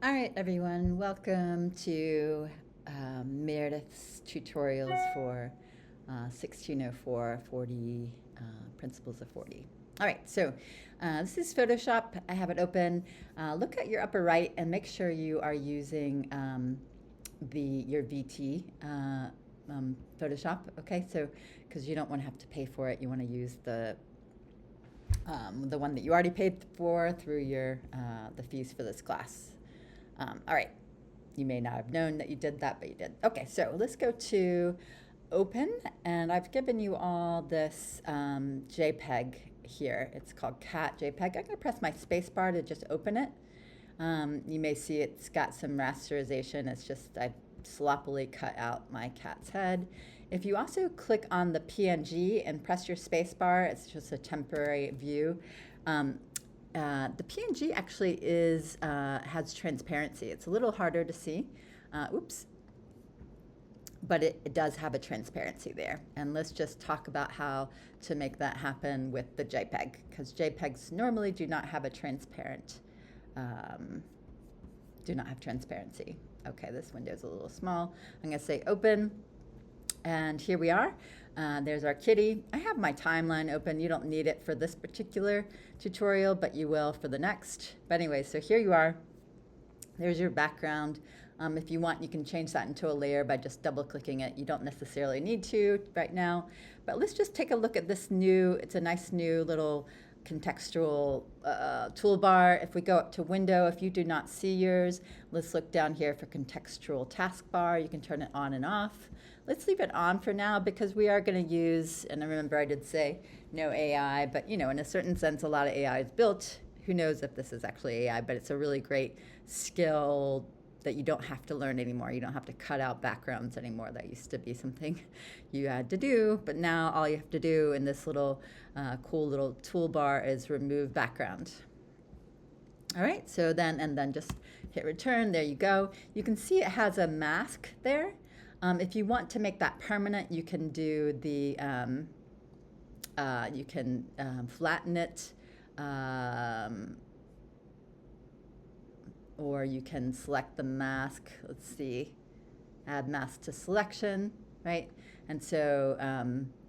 All right, everyone, welcome to Meredith's tutorials for 1604 40 Principles of 40. All right, so this is Photoshop. I have it open. Look at your upper right and make sure you are using your VT Photoshop, okay? So, because you don't want to have to pay for it, you want to use the one that you already paid for through your the fees for this class. All right, you may not have known that you did that, but you did. Okay, so let's go to open, and I've given you all this JPEG here. It's called cat JPEG. I'm going to press my space bar to just open it. You may see it's got some rasterization. It's just I sloppily cut out my cat's head. If you also click on the PNG and press your space bar, it's just a temporary view. The PNG actually has transparency. It's a little harder to see. Oops. But it does have a transparency there. And let's just talk about how to make that happen with the JPEG, because JPEGs normally do not have transparency. Okay, this window is a little small. I'm going to say open. And here we are. There's our kitty. I have my timeline open. You don't need it for this particular tutorial, but you will for the next. But anyway, so here you are. There's your background. If you want, you can change that into a layer by just double-clicking it. You don't necessarily need to right now. But let's just take a look at this it's a nice new little contextual toolbar. If we go up to window, if you do not see yours, let's look down here for contextual taskbar. You can turn it on and off. Let's leave it on for now because we are going to use, and I remember I did say no AI, but in a certain sense, a lot of AI is built. Who knows if this is actually AI, but it's a really great skill that you don't have to learn anymore. You don't have to cut out backgrounds anymore. That used to be something you had to do, but now all you have to do in this little cool little toolbar is remove background. All right, so then just hit return. There you go. You can see it has a mask there. If you want to make that permanent, you can do the flatten it. Or you can select the mask. Let's see, add mask to selection, right? And so,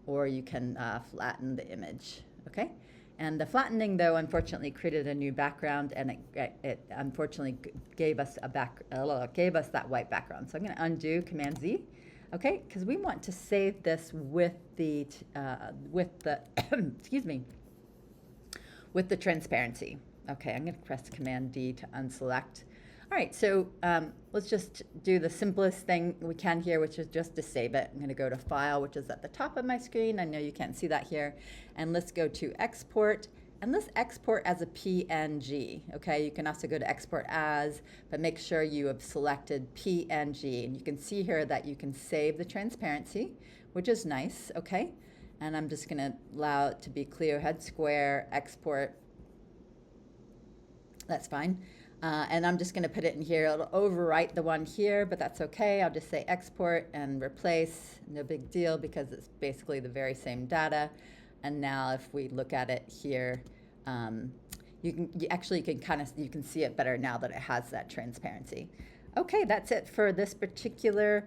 or you can flatten the image, okay? And the flattening, though, unfortunately created a new background, and it unfortunately gave us that white background. So I'm going to undo Command Z, okay? Because we want to save this with the excuse me, with the transparency. Okay, I'm going to press Command D to unselect. All right, so let's just do the simplest thing we can here, which is just to save it. I'm going to go to File, which is at the top of my screen. I know you can't see that here. And let's go to Export. And let's export as a PNG. Okay, you can also go to Export As, but make sure you have selected PNG. And you can see here that you can save the transparency, which is nice. Okay, and I'm just going to allow it to be clear head square, export. That's fine. And I'm just going to put it in here. It'll overwrite the one here, but that's okay. I'll just say export and replace. No big deal because it's basically the very same data. And now if we look at it here, you can see it better now that it has that transparency. Okay, that's it for this particular